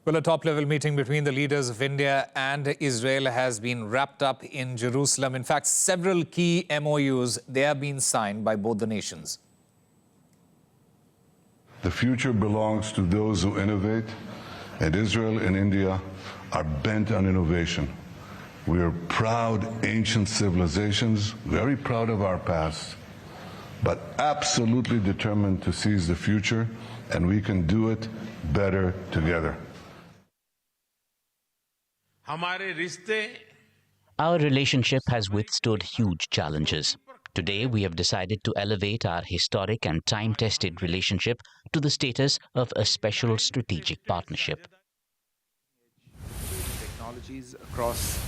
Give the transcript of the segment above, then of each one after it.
Well, a top-level meeting between the leaders of India and Israel has been wrapped up in Jerusalem. In fact, several key MOUs, they have been signed by both the nations. The future belongs to those who innovate, and Israel and India are bent on innovation. We are proud ancient civilizations, very proud of our past, but absolutely determined to seize the future, and we can do it better together. Our relationship has withstood huge challenges. Today, we have decided to elevate our historic and time-tested relationship to the status of a special strategic partnership. Technologies across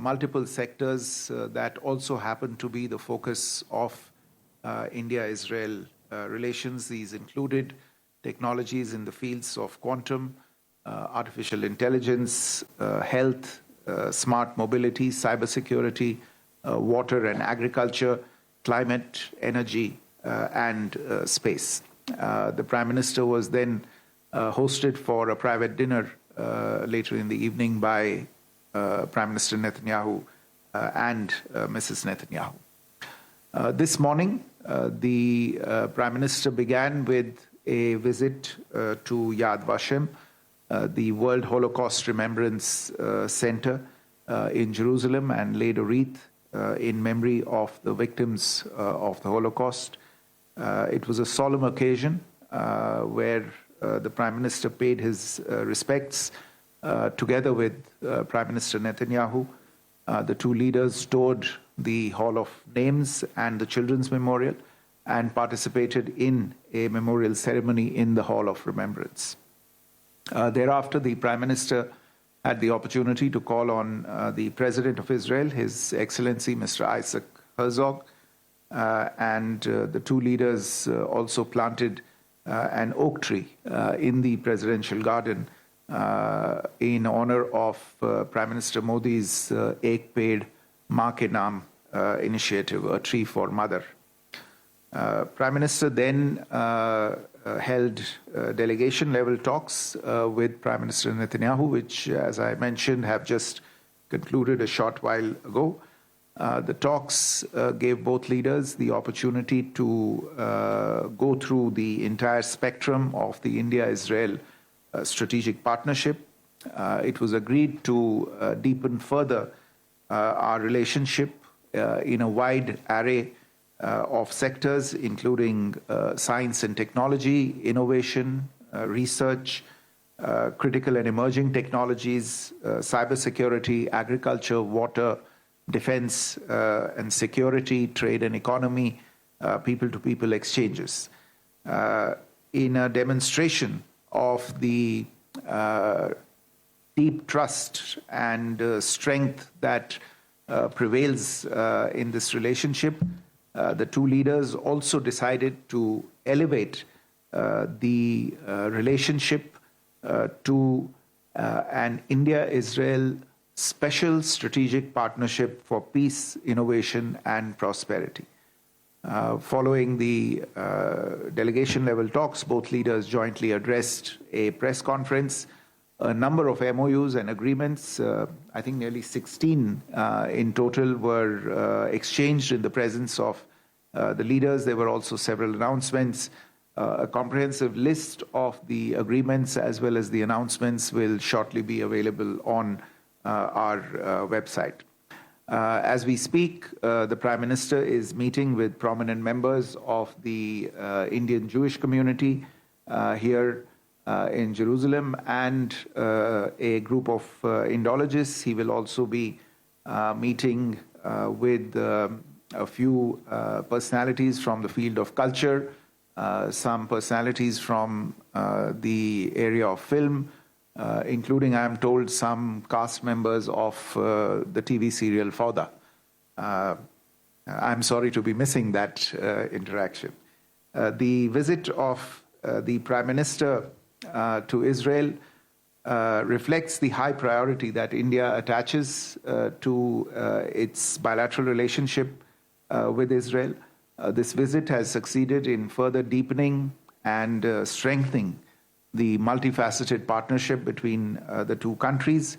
multiple sectors that also happen to be the focus of India-Israel relations. These included technologies in the fields of quantum, artificial intelligence, health, smart mobility, cybersecurity, water and agriculture, climate, energy, and space. The Prime Minister was then hosted for a private dinner later in the evening by Prime Minister Netanyahu and Mrs. Netanyahu. This morning, the Prime Minister began with a visit to Yad Vashem, the World Holocaust Remembrance Center in Jerusalem, and laid a wreath in memory of the victims of the Holocaust. It was a solemn occasion where the Prime Minister paid his respects together with Prime Minister Netanyahu. The two leaders toured the Hall of Names and the Children's Memorial and participated in a memorial ceremony in the Hall of Remembrance. Thereafter, the Prime Minister had the opportunity to call on the President of Israel, His Excellency Mr. Isaac Herzog, and the two leaders also planted an oak tree in the presidential garden in honor of Prime Minister Modi's Ek Ped Maa Ke Naam initiative, a tree for mother. Prime Minister then held delegation-level talks with Prime Minister Netanyahu, which, as I mentioned, have just concluded a short while ago. The talks gave both leaders the opportunity to go through the entire spectrum of the India-Israel strategic partnership. It was agreed to deepen further our relationship in a wide array of sectors, including science and technology, innovation, research, critical and emerging technologies, cybersecurity, agriculture, water, defense and security, trade and economy, people-to-people exchanges. In a demonstration of the deep trust and strength that prevails in this relationship, the two leaders also decided to elevate the relationship to an India-Israel special strategic partnership for peace, innovation, and prosperity. Following the delegation-level talks, both leaders jointly addressed a press conference. A number of MOUs and agreements, I think nearly 16 in total, were exchanged in the presence of the leaders. There were also several announcements. A comprehensive list of the agreements as well as the announcements will shortly be available on our website. As we speak, the Prime Minister is meeting with prominent members of the Indian Jewish community here in Jerusalem and a group of Indologists. He will also be meeting with a few personalities from the field of culture, some personalities from the area of film, including, I am told, some cast members of the TV serial Fauda. I'm sorry to be missing that interaction. The visit of the Prime Minister to Israel reflects the high priority that India attaches to its bilateral relationship with Israel. This visit has succeeded in further deepening and strengthening the multifaceted partnership between the two countries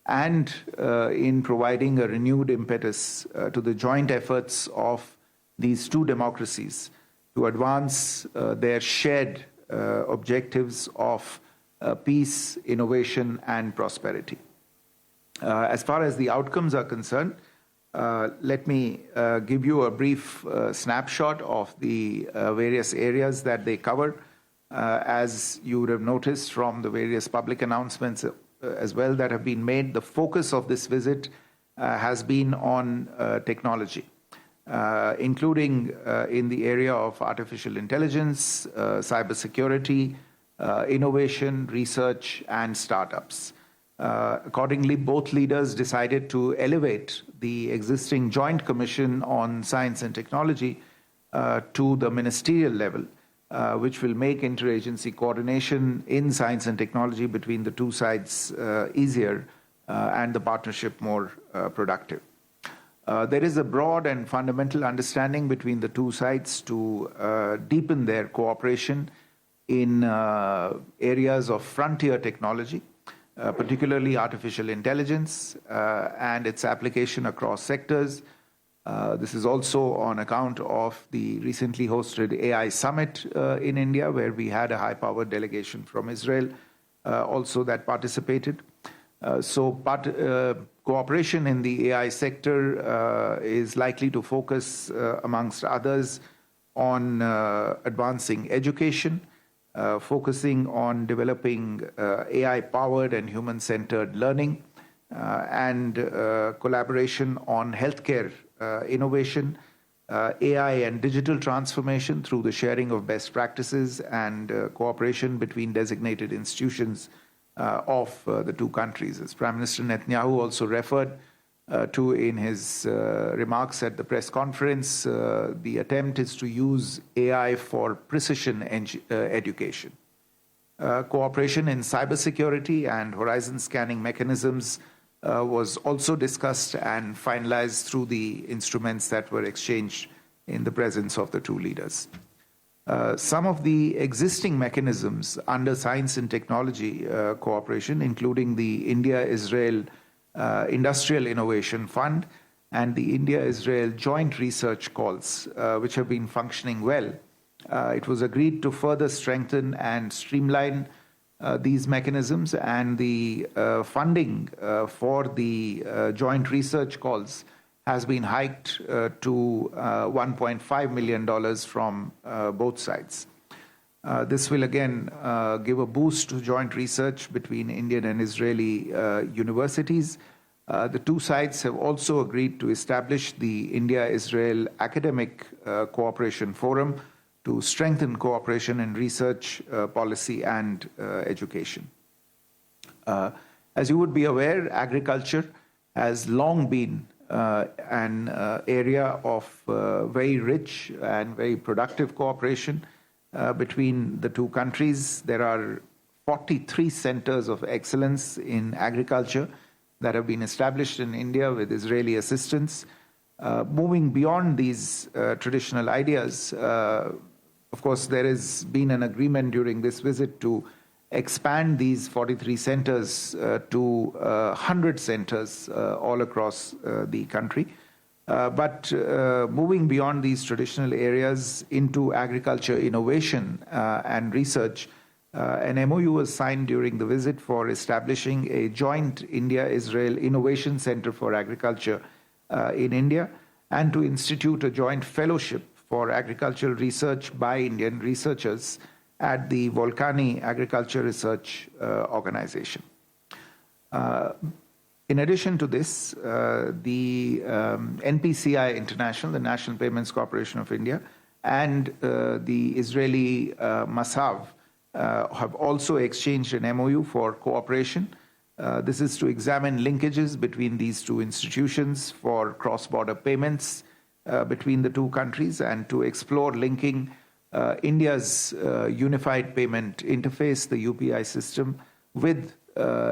and in providing a renewed impetus to the joint efforts of these two democracies to advance their shared objectives of peace, innovation, and prosperity. As far as the outcomes are concerned, let me give you a brief snapshot of the various areas that they cover. As you would have noticed from the various public announcements as well that have been made, the focus of this visit has been on technology, including in the area of artificial intelligence, cybersecurity, innovation, research, and startups. Accordingly, both leaders decided to elevate the existing Joint Commission on Science and Technology to the ministerial level, which will make interagency coordination in science and technology between the two sides easier and the partnership more productive. There is a broad and fundamental understanding between the two sides to deepen their cooperation in areas of frontier technology, particularly artificial intelligence and its application across sectors. This is also on account of the recently hosted AI Summit in India, where we had a high-powered delegation from Israel also that participated. Cooperation in the AI sector is likely to focus, amongst others, on advancing education, focusing on developing AI-powered and human-centered learning, and collaboration on healthcare innovation, AI and digital transformation through the sharing of best practices and cooperation between designated institutions of the two countries. As Prime Minister Netanyahu also referred to in his remarks at the press conference, the attempt is to use AI for precision education. Cooperation in cybersecurity and horizon scanning mechanisms was also discussed and finalized through the instruments that were exchanged in the presence of the two leaders. Some of the existing mechanisms under science and technology cooperation, including the India-Israel Industrial Innovation Fund and the India-Israel Joint Research Calls, which have been functioning well. It was agreed to further strengthen and streamline these mechanisms, and the funding for the joint research calls has been hiked to $1.5 million from both sides. This will again give a boost to joint research between Indian and Israeli universities. The two sides have also agreed to establish the India-Israel Academic Cooperation Forum to strengthen cooperation in research, policy, and education. As you would be aware, agriculture has long been an area of very rich and very productive cooperation between the two countries. There are 43 centers of excellence in agriculture that have been established in India with Israeli assistance. Moving beyond these traditional ideas, of course, there has been an agreement during this visit to expand these 43 centers to 100 centers all across the country. But moving beyond these traditional areas into agriculture innovation and research, an MOU was signed during the visit for establishing a joint India-Israel Innovation Center for Agriculture in India, and to institute a joint fellowship for agricultural research by Indian researchers at the Volcani Agriculture Research Organization. In addition to this, the NPCI International, the National Payments Corporation of India, and the Israeli Masav have also exchanged an MOU for cooperation. This is to examine linkages between these two institutions for cross-border payments between the two countries, and to explore linking India's unified payment interface, the UPI system, with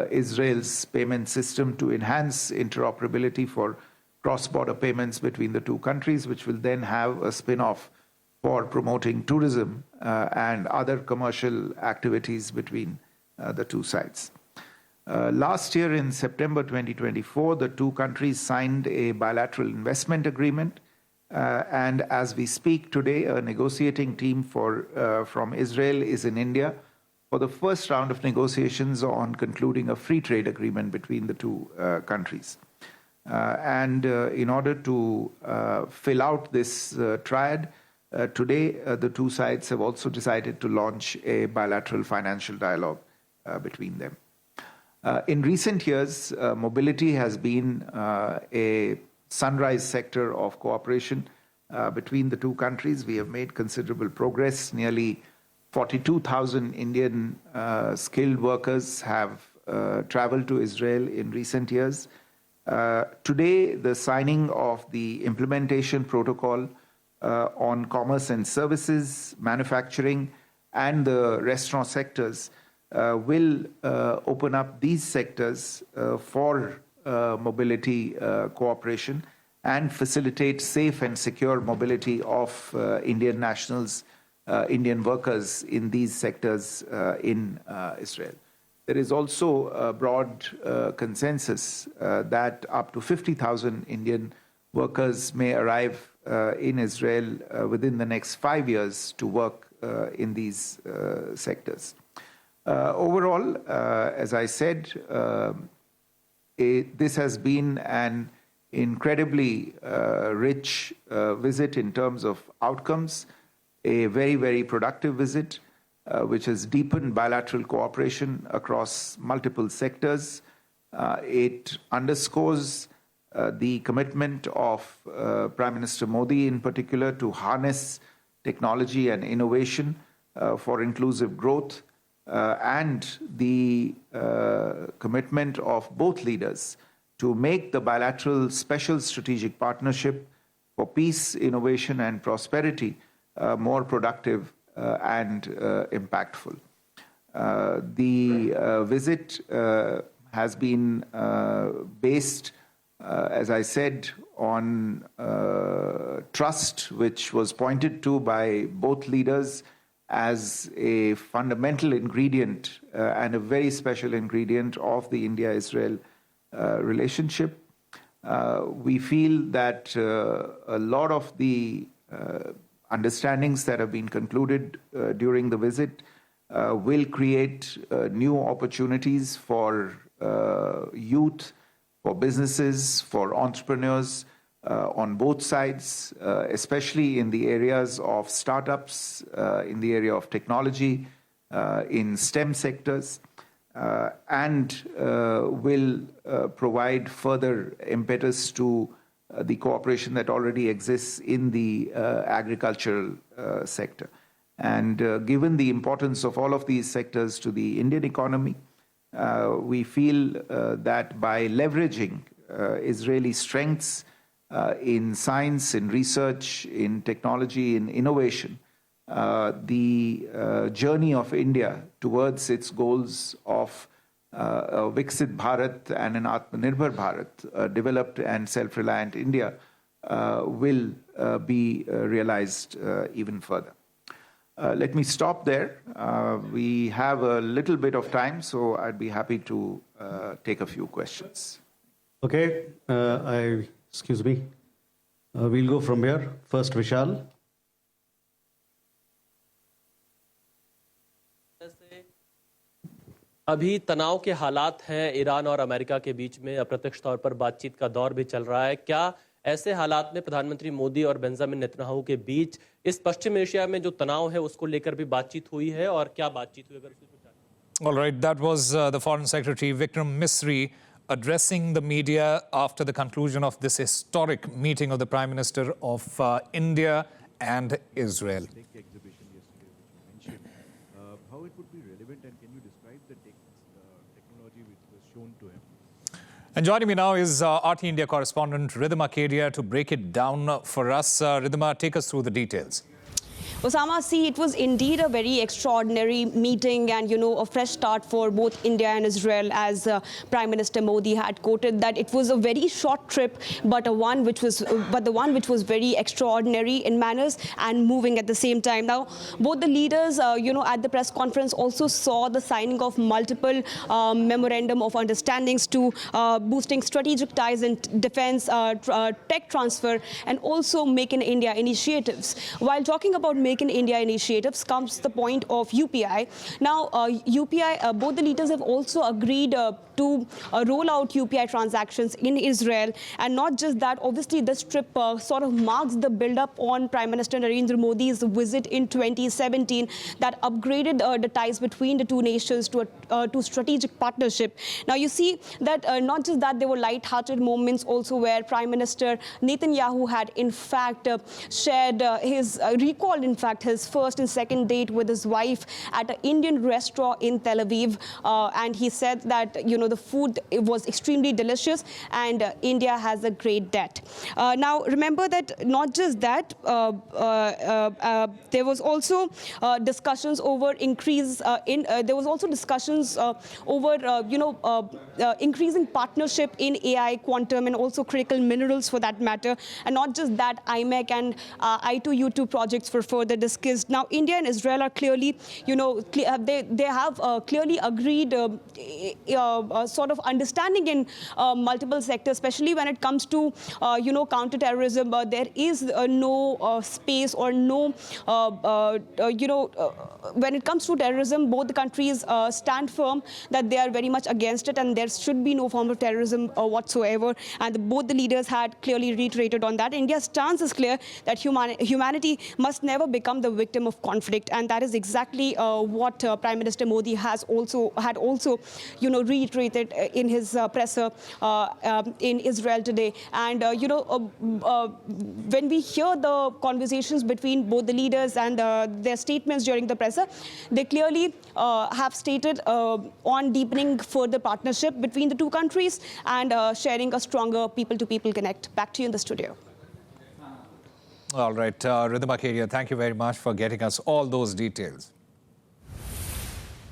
Israel's payment system to enhance interoperability for cross-border payments between the two countries, which will then have a spin-off for promoting tourism and other commercial activities between the two sides. Last year in September 2024, the two countries signed a bilateral investment agreement. And as we speak today, a negotiating team from Israel is in India for the first round of negotiations on concluding a free trade agreement between the two countries. And in order to fill out this triad, today the two sides have also decided to launch a bilateral financial dialogue between them. In recent years, mobility has been a sunrise sector of cooperation between the two countries. We have made considerable progress. Nearly 42,000 Indian skilled workers have traveled to Israel in recent years. Today, the signing of the implementation protocol on commerce and services, manufacturing, and the restaurant sectors will open up these sectors for mobility cooperation and facilitate safe and secure mobility of Indian nationals, Indian workers in these sectors in Israel. There is also a broad consensus that up to 50,000 Indian workers may arrive in Israel within the next 5 years to work in these sectors. Overall, as I said, this has been an incredibly rich visit in terms of outcomes, a very, very productive visit, which has deepened bilateral cooperation across multiple sectors. It underscores the commitment of Prime Minister Modi in particular to harness technology and innovation for inclusive growth, and the commitment of both leaders to make the bilateral special strategic partnership for peace, innovation, and prosperity more productive and impactful. The visit has been based, as I said, on trust, which was pointed to by both leaders as a fundamental ingredient and a very special ingredient of the India-Israel relationship. We feel that a lot of the understandings that have been concluded during the visit will create new opportunities for youth, for businesses, for entrepreneurs on both sides, especially in the areas of startups, in the area of technology, in STEM sectors, and will provide further impetus to the cooperation that already exists in the agricultural sector. And given the importance of all of these sectors to the Indian economy, we feel that by leveraging Israeli strengths in science, in research, in technology, in innovation, the journey of India towards its goals of a Viksit Bharat and an Atmanirbhar Bharat, developed and self-reliant India, will be realized even further. Let me stop there. We have a little bit of time, so I'd be happy to take a few questions. Okay, excuse me. We'll go from here. First, Vishal. अभी तनाव के हालात हैं Iran और America के बीच में, अप्रत्यक्ष तौर पर बातचीत का दौर भी चल रहा है। क्या ऐसे हालात में प्रधानमंत्री मोदी और बेंजामिन नेतन्याहू के बीच इस पश्चिम एशिया में जो तनाव है उसको लेकर भी बातचीत हुई है, और क्या बातचीत हुई? All right, that was the Foreign Secretary Vikram Misri addressing the media after the conclusion of this historic meeting of the Prime Minister of India and Israel. How it would be relevant, and can you describe the technology which was shown to him? And joining me now is RT India correspondent Ridhima Kedia to break it down for us. Ridhima, take us through the details. Osama, see, it was indeed a very extraordinary meeting and, a fresh start for both India and Israel, as Prime Minister Modi had quoted that it was a very short trip, but the one which was very extraordinary in manners and moving at the same time. Now, both the leaders, at the press conference also saw the signing of multiple memorandum of understandings to boosting strategic ties in defense, tech transfer, and also Make in India initiatives. While talking about Make in India initiatives comes the point of UPI. Now, UPI, both the leaders have also agreed to roll out UPI transactions in Israel. And not just that, obviously this trip sort of marks the build-up on Prime Minister Narendra Modi's visit in 2017 that upgraded the ties between the two nations to strategic partnership. Now you see that not just that, there were light-hearted moments also where Prime Minister Netanyahu had in fact recalled in fact his first and second date with his wife at an Indian restaurant in Tel Aviv, and he said that the food was extremely delicious and India has a great debt. Now remember that not just that, there was also discussions over increasing partnership in AI, quantum, and also critical minerals for that matter. And not just that, IMEC and I2U2 projects were further discussed. Now, India and Israel are clearly, they have clearly agreed sort of understanding in multiple sectors, especially when it comes to, counterterrorism. There is no space or no, when it comes to terrorism, both the countries stand firm that they are very much against it and there should be no form of terrorism whatsoever. And both the leaders had clearly reiterated on that. India's stance is clear that humanity must never become the victim of conflict, and that is exactly what Prime Minister Modi had also reiterated in his presser in Israel today. And when we hear the conversations between both the leaders and their statements during the presser, they clearly have stated on deepening further partnership between the two countries and sharing a stronger people-to-people connect. Back to you in the studio. All right, Ridhima Kedia, thank you very much for getting us all those details.